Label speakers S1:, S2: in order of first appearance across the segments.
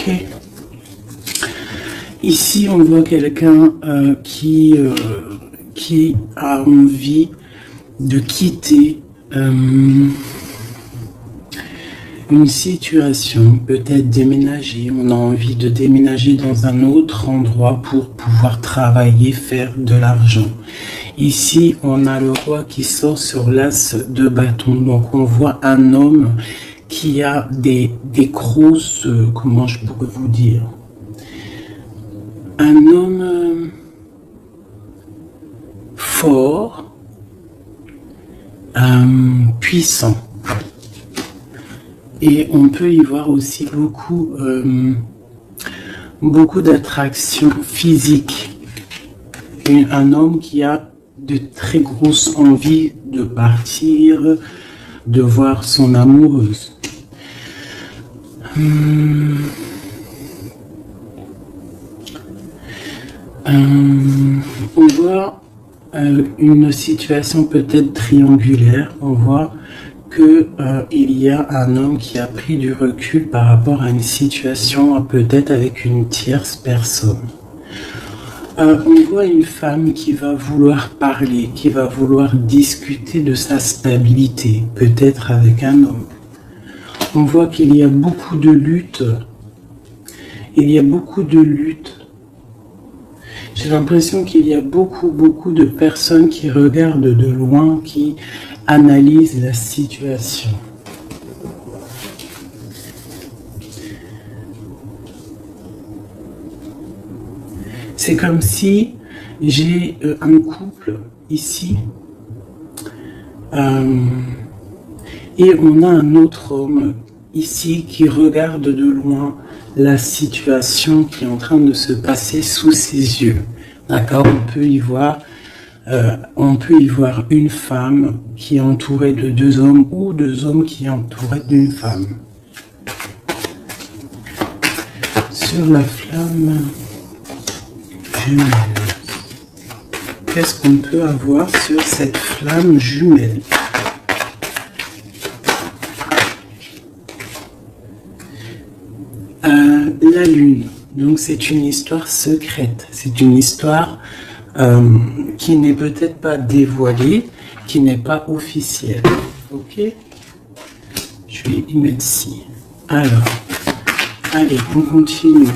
S1: Ok. Ici, on voit quelqu'un qui a envie de quitter une situation, peut-être déménager. On a envie de déménager dans un autre endroit pour pouvoir travailler, faire de l'argent. Ici, on a le roi qui sort sur l'as de bâton. Donc, on voit un homme qui a des grosses, comment je pourrais vous dire, un homme fort, puissant. Et on peut y voir aussi beaucoup d'attractions physiques. Un homme qui a de très grosses envies de partir, de voir son amoureuse. On voit une situation peut-être triangulaire. On voit qu'il y a un homme qui a pris du recul par rapport à une situation peut-être avec une tierce personne. On voit une femme qui va vouloir parler, qui va vouloir discuter de sa stabilité, peut-être avec un homme. On voit qu'il y a beaucoup de luttes. Il y a beaucoup de luttes. J'ai l'impression qu'il y a beaucoup de personnes qui regardent de loin, qui analysent la situation. C'est comme si j'ai un couple ici et on a un autre homme ici qui regarde de loin la situation qui est en train de se passer sous ses yeux. D'accord, on peut y voir une femme qui est entourée de deux hommes ou deux hommes qui sont entourés d'une femme. Sur la flamme jumelle, qu'est-ce qu'on peut avoir sur cette flamme jumelle? La lune, donc c'est une histoire secrète, c'est une histoire qui n'est peut-être pas dévoilée, qui n'est pas officielle. Ok, je vais y mettre ci. Alors, allez, on continue.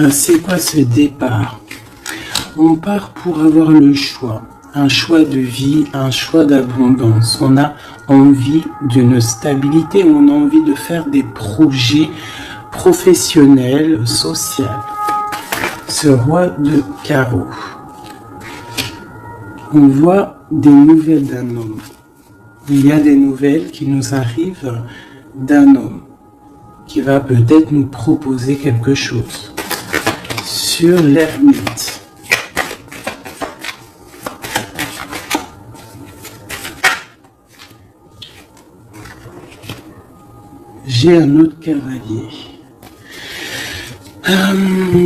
S1: C'est quoi ce départ? On part pour avoir le choix, un choix de vie, un choix d'abondance. On a envie d'une stabilité, on a envie de faire des projets professionnels, sociaux. Ce roi de carreau. On voit des nouvelles d'un homme. Il y a des nouvelles qui nous arrivent d'un homme qui va peut-être nous proposer quelque chose. Sur l'ermite. J'ai un autre cavalier.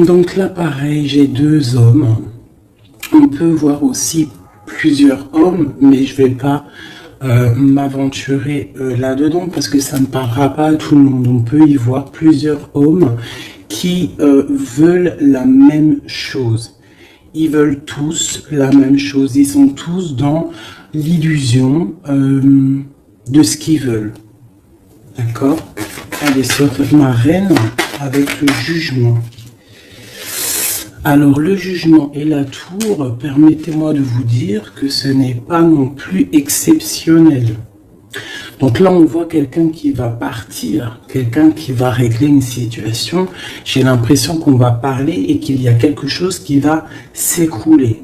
S1: Donc là, pareil, j'ai deux hommes. On peut voir aussi plusieurs hommes, mais je ne vais pas m'aventurer là-dedans parce que ça ne parlera pas à tout le monde. On peut y voir plusieurs hommes qui veulent la même chose. Ils veulent tous la même chose. Ils sont tous dans l'illusion de ce qu'ils veulent. D'accord? Allez, sur ma reine avec le jugement. Alors, le jugement et la tour, permettez-moi de vous dire que ce n'est pas non plus exceptionnel. Donc là, on voit quelqu'un qui va partir, quelqu'un qui va régler une situation. J'ai l'impression qu'on va parler et qu'il y a quelque chose qui va s'écrouler.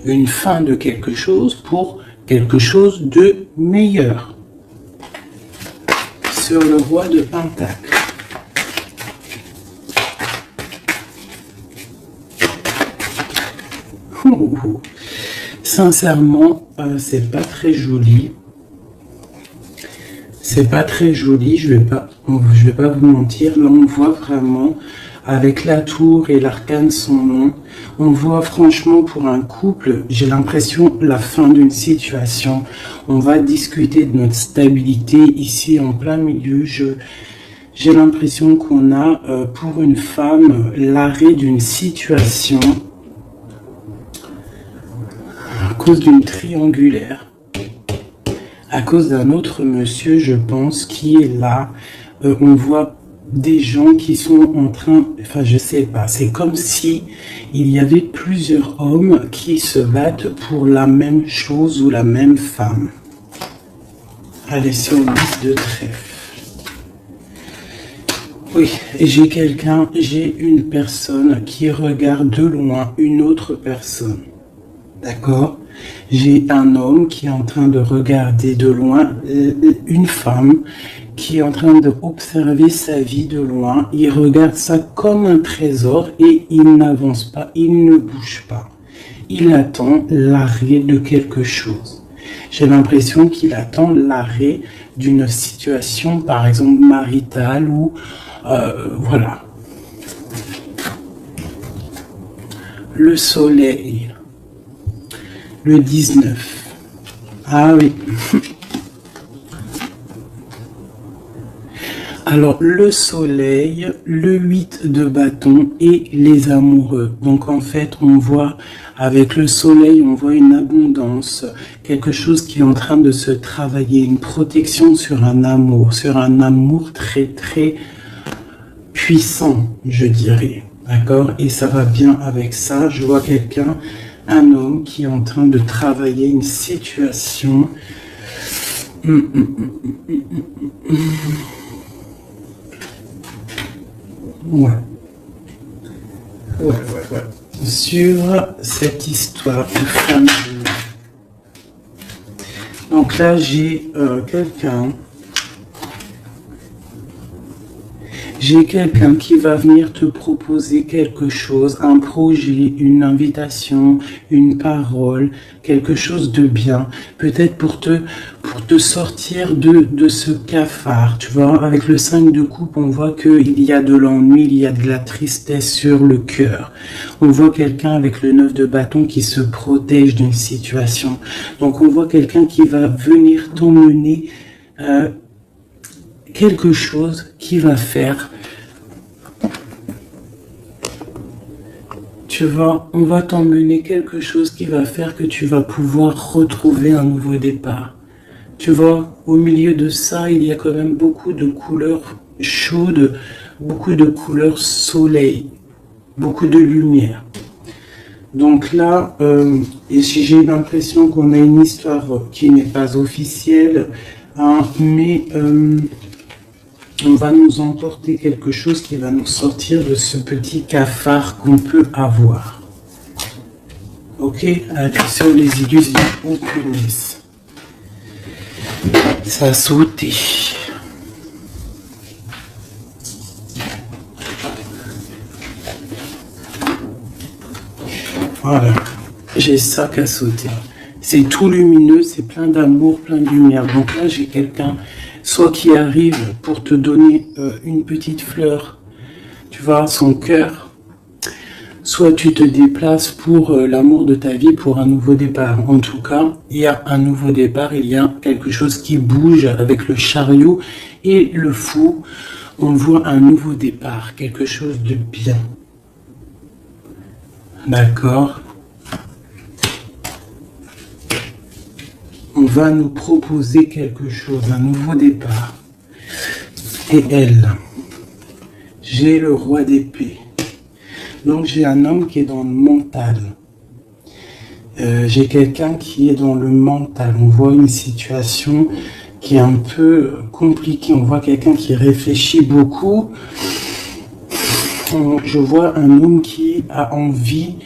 S1: Une fin de quelque chose pour quelque chose de meilleur. Sur le roi de Pentacle. Sincèrement, c'est pas très joli. C'est pas très joli, je vais pas vous mentir. Là, on voit vraiment, avec la tour et l'arcane son nom, on voit franchement pour un couple, j'ai l'impression, la fin d'une situation. On va discuter de notre stabilité ici en plein milieu. J'ai l'impression qu'on a, pour une femme, l'arrêt d'une situation à cause d'une triangulaire, à cause d'un autre monsieur, je pense, qui est là. On voit des gens qui sont en train, enfin je sais pas, c'est comme si il y avait plusieurs hommes qui se battent pour la même chose ou la même femme. Allez, sur le 10 de trèfle. Oui, j'ai une personne qui regarde de loin une autre personne. D'accord? J'ai un homme qui est en train de regarder de loin une femme qui est en train d'observer sa vie de loin. Il regarde ça comme un trésor et il n'avance pas, il ne bouge pas. Il attend l'arrêt de quelque chose. J'ai l'impression qu'il attend l'arrêt d'une situation, par exemple maritale ou voilà. Le soleil. Le 19. Ah oui. Alors, le soleil, le 8 de bâton et les amoureux. Donc, en fait, on voit, avec le soleil, on voit une abondance, quelque chose qui est en train de se travailler, une protection sur un amour très, très puissant, je dirais. D'accord? Et ça va bien avec ça. Je vois quelqu'un, un homme qui est en train de travailler une situation. Ouais. Sur cette histoire de femme. Donc là, j'ai quelqu'un qui va venir te proposer quelque chose, un projet, une invitation, une parole, quelque chose de bien, peut-être pour te sortir de ce cafard, tu vois. Avec le 5 de coupe, on voit qu'il y a de l'ennui, il y a de la tristesse sur le cœur. On voit quelqu'un avec le 9 de bâton qui se protège d'une situation. Donc on voit quelqu'un qui va venir t'emmener quelque chose qui va faire, on va t'emmener quelque chose qui va faire que tu vas pouvoir retrouver un nouveau départ. Tu vois, au milieu de ça, il y a quand même beaucoup de couleurs chaudes, beaucoup de couleurs soleil, beaucoup de lumière. Donc là, j'ai l'impression qu'on a une histoire qui n'est pas officielle, hein, mais on va nous emporter quelque chose qui va nous sortir de ce petit cafard qu'on peut avoir. Ok, allez, sur les illustres du punaise. Ça a sauté. Voilà, j'ai ça qui a sauté. C'est tout lumineux, c'est plein d'amour, plein de lumière. Donc là, j'ai quelqu'un, soit qui arrive pour te donner une petite fleur, tu vois, son cœur, soit tu te déplaces pour l'amour de ta vie, pour un nouveau départ. En tout cas, il y a un nouveau départ, il y a quelque chose qui bouge avec le chariot et le fou. On voit un nouveau départ, quelque chose de bien. D'accord? On va nous proposer quelque chose, un nouveau départ. Et elle, j'ai le roi d'épée. Donc j'ai un homme qui est dans le mental. J'ai quelqu'un qui est dans le mental. On voit une situation qui est un peu compliquée. On voit quelqu'un qui réfléchit beaucoup. Je vois un homme qui a envie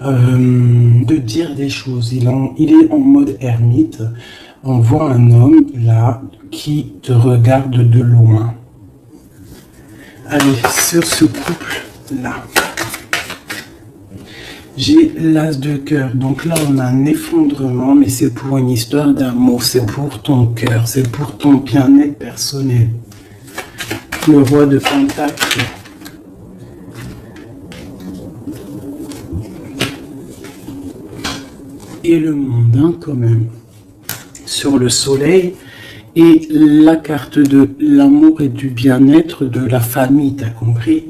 S1: de dire des choses. Il est en mode ermite. On voit un homme là qui te regarde de loin. Allez, sur ce couple là. J'ai l'as de cœur. Donc là, on a un effondrement, mais c'est pour une histoire d'amour. C'est pour ton cœur. C'est pour ton bien-être personnel. Le roi de Pentacle. Et le monde, hein, quand même. Sur le soleil, et la carte de l'amour et du bien-être de la famille, t'as compris?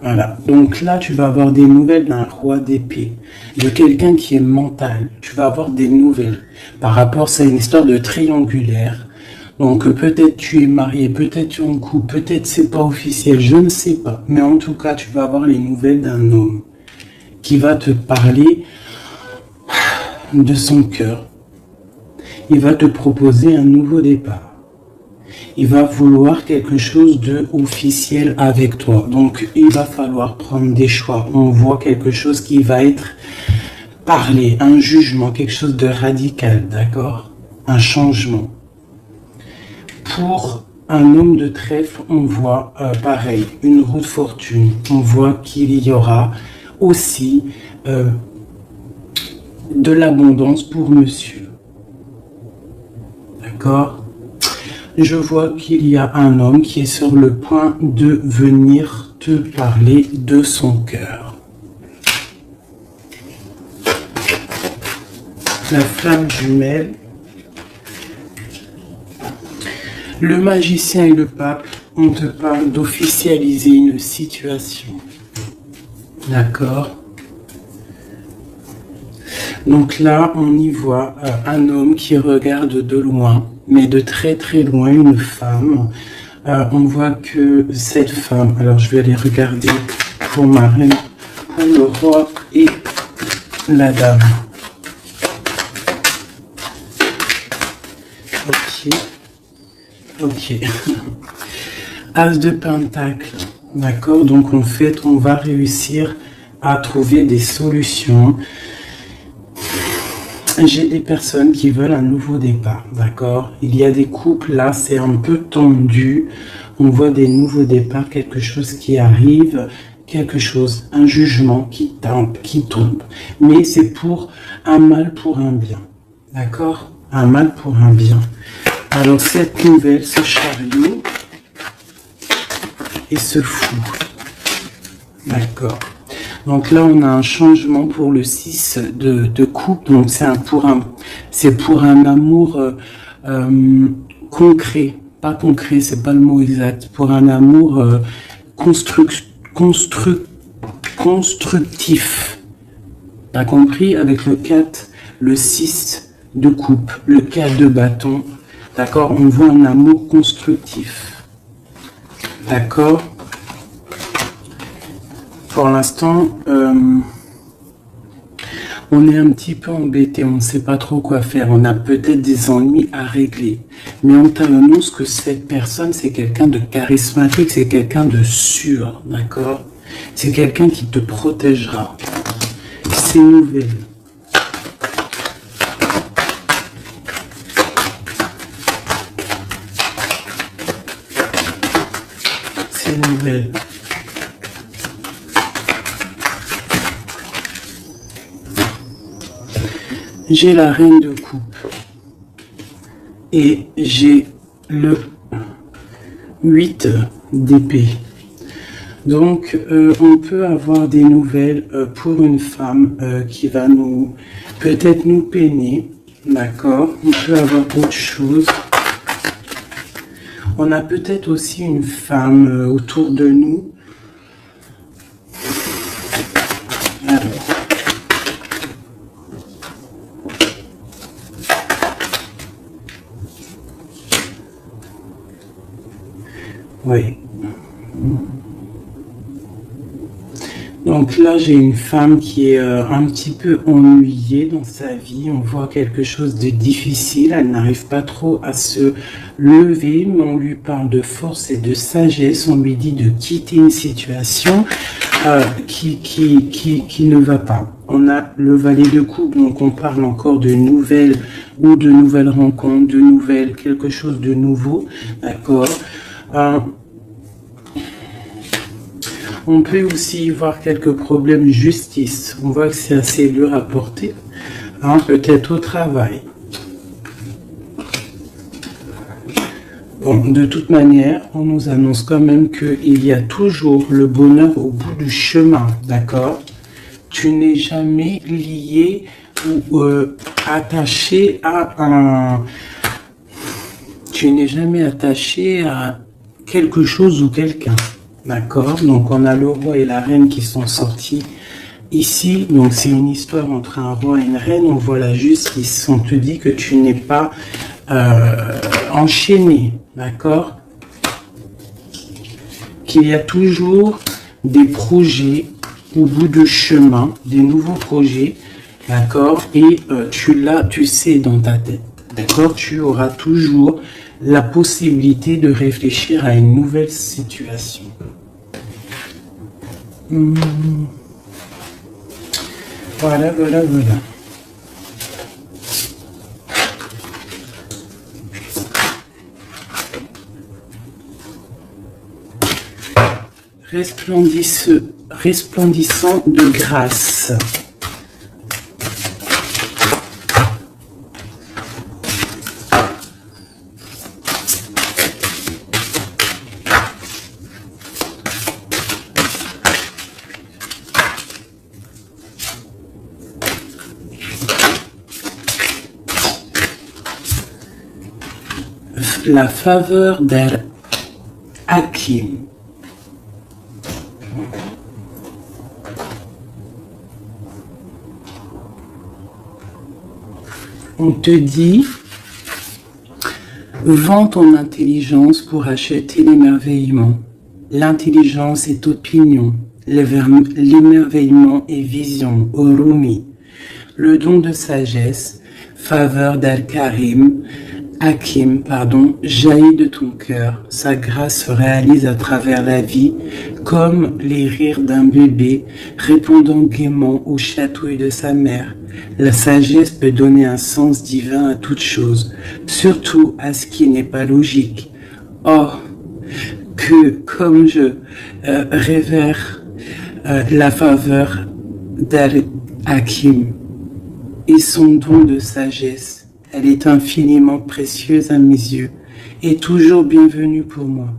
S1: Voilà, donc là tu vas avoir des nouvelles d'un roi d'épée, de quelqu'un qui est mental. Tu vas avoir des nouvelles par rapport, c'est une histoire de triangulaire. Donc peut-être tu es marié, peut-être tu es en couple, peut-être c'est pas officiel, je ne sais pas. Mais en tout cas, tu vas avoir les nouvelles d'un homme qui va te parler de son cœur. Il va te proposer un nouveau départ. Il va vouloir quelque chose de officiel avec toi. Donc, il va falloir prendre des choix. On voit quelque chose qui va être parlé, un jugement, quelque chose de radical, d'accord? Un changement. Pour un homme de trèfle, on voit pareil, une roue de fortune. On voit qu'il y aura aussi de l'abondance pour monsieur. D'accord? Je vois qu'il y a un homme qui est sur le point de venir te parler de son cœur. La flamme jumelle. Le magicien et le pape, on te parle d'officialiser une situation. D'accord? Donc là, on y voit un homme qui regarde de loin, mais de très très loin, une femme. On voit que cette femme, alors je vais aller regarder pour ma reine, pour le roi et la dame. Ok. As de pentacle, d'accord? Donc en fait, on va réussir à trouver des solutions. J'ai des personnes qui veulent un nouveau départ, d'accord? Il y a des couples, là, c'est un peu tendu. On voit des nouveaux départs, quelque chose qui arrive, quelque chose, un jugement qui tombe. Mais c'est pour un mal pour un bien, d'accord? Un mal pour un bien. Alors, cette nouvelle, ce chariot et ce fou, d'accord? Donc là, on a un changement pour le 6 de coupe. Donc c'est pour un amour concret. Pas concret, c'est pas le mot exact. Pour un amour constructif. T'as compris? Avec le 4, le 6 de coupe, le 4 de bâton. D'accord? On voit un amour constructif. D'accord? Pour l'instant, on est un petit peu embêté, on ne sait pas trop quoi faire, on a peut-être des ennuis à régler. Mais on t'annonce que cette personne, c'est quelqu'un de charismatique, c'est quelqu'un de sûr, d'accord? C'est quelqu'un qui te protégera. C'est nouvelle. C'est nouvelle. J'ai la reine de coupe et j'ai le 8 d'épée. Donc, on peut avoir des nouvelles pour une femme qui va peut-être nous peiner, d'accord? On peut avoir autre chose. On a peut-être aussi une femme autour de nous. Alors. Oui. Donc là, j'ai une femme qui est un petit peu ennuyée dans sa vie. On voit quelque chose de difficile. Elle n'arrive pas trop à se lever, mais on lui parle de force et de sagesse. On lui dit de quitter une situation qui ne va pas. On a le valet de coupe, donc on parle encore de nouvelles ou de nouvelles rencontres, de nouvelles, quelque chose de nouveau. D'accord. On peut aussi voir quelques problèmes de justice. On voit que c'est assez dur à porter. Hein, peut-être au travail. Bon, de toute manière, on nous annonce quand même qu'il y a toujours le bonheur au bout du chemin. D'accord? Tu n'es jamais lié ou attaché à Tu n'es jamais attaché à quelque chose ou quelqu'un. D'accord? Donc on a le roi et la reine qui sont sortis ici. Donc c'est une histoire entre un roi et une reine. On voit la justice. On te dit que tu n'es pas enchaîné. D'accord? Qu'il y a toujours des projets au bout de chemin, des nouveaux projets. D'accord? Et tu sais dans ta tête. D'accord? Tu auras toujours la possibilité de réfléchir à une nouvelle situation. Voilà. Resplendissant de grâce. La faveur d'Al-Hakim. On te dit, vends ton intelligence pour acheter l'émerveillement. L'intelligence est opinion, l'émerveillement est vision, Orumi. Le don de sagesse, faveur Hakim, jaillit de ton cœur. Sa grâce se réalise à travers la vie, comme les rires d'un bébé répondant gaiement aux chatouilles de sa mère. La sagesse peut donner un sens divin à toute chose, surtout à ce qui n'est pas logique. Oh, que comme je révère la faveur d'Al-Hakim et son don de sagesse. Elle est infiniment précieuse à mes yeux et toujours bienvenue pour moi.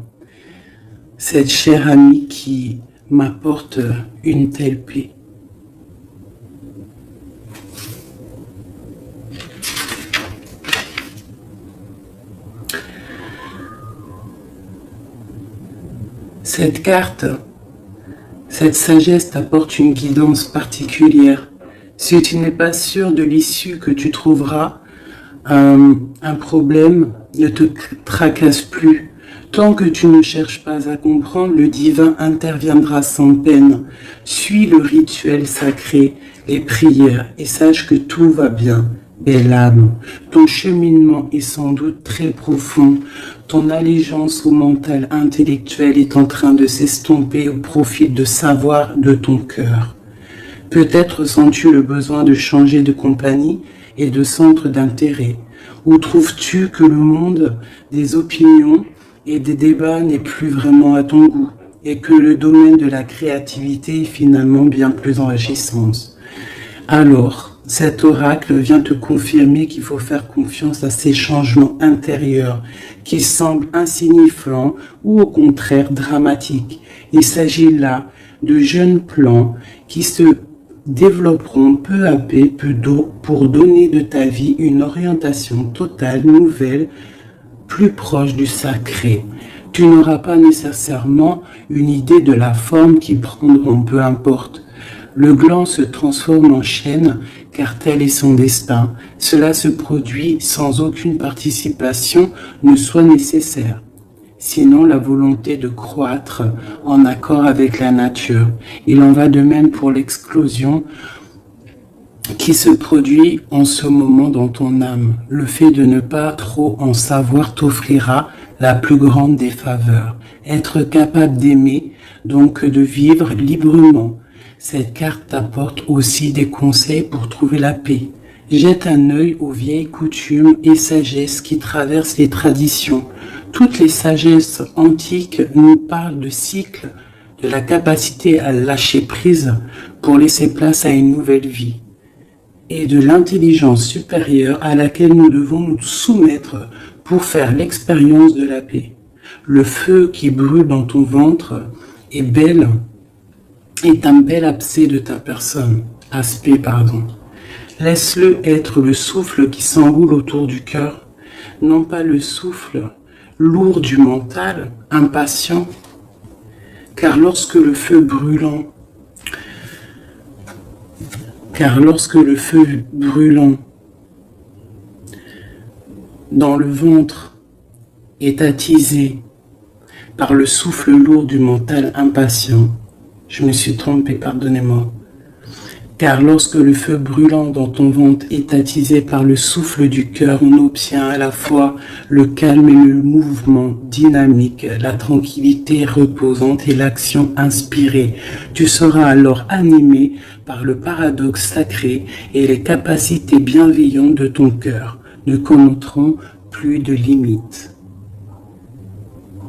S1: Cette chère amie qui m'apporte une telle paix. Cette carte, cette sagesse t'apporte une guidance particulière. Si tu n'es pas sûr de l'issue que tu trouveras, un problème ne te tracasse plus. Tant que tu ne cherches pas à comprendre, le divin interviendra sans peine. Suis le rituel sacré, les prières, et sache que tout va bien. Belle âme, ton cheminement est sans doute très profond. Ton allégeance au mental intellectuel est en train de s'estomper au profit de savoir de ton cœur. Peut-être sens-tu le besoin de changer de compagnie et de centre d'intérêt. Ou trouves-tu que le monde des opinions et des débats n'est plus vraiment à ton goût et que le domaine de la créativité est finalement bien plus enrichissant? Alors, cet oracle vient te confirmer qu'il faut faire confiance à ces changements intérieurs qui semblent insignifiants ou au contraire dramatiques. Il s'agit là de jeunes plans qui se développeront peu à peu pour donner de ta vie une orientation totale, nouvelle, plus proche du sacré. Tu n'auras pas nécessairement une idée de la forme qu'ils prendront, peu importe. Le gland se transforme en chêne, car tel est son destin. Cela se produit sans aucune participation ne soit nécessaire. Sinon la volonté de croître en accord avec la nature. Il en va de même pour l'explosion qui se produit en ce moment dans ton âme. Le fait de ne pas trop en savoir t'offrira la plus grande des faveurs. Être capable d'aimer, donc de vivre librement. Cette carte t'apporte aussi des conseils pour trouver la paix. Jette un œil aux vieilles coutumes et sagesses qui traversent les traditions. Toutes les sagesses antiques nous parlent de cycles, de la capacité à lâcher prise pour laisser place à une nouvelle vie et de l'intelligence supérieure à laquelle nous devons nous soumettre pour faire l'expérience de la paix. Le feu qui brûle dans ton ventre est un bel aspect de ta personne. Laisse-le être le souffle qui s'enroule autour du cœur non pas le souffle lourd du mental, impatient, car lorsque le feu brûlant dans le ventre est attisé par le souffle lourd du mental impatient, je me suis trompé, pardonnez-moi. Car lorsque le feu brûlant dans ton ventre est attisé par le souffle du cœur, on obtient à la fois le calme et le mouvement dynamique, la tranquillité reposante et l'action inspirée. Tu seras alors animé par le paradoxe sacré et les capacités bienveillantes de ton cœur ne connaîtront plus de limites.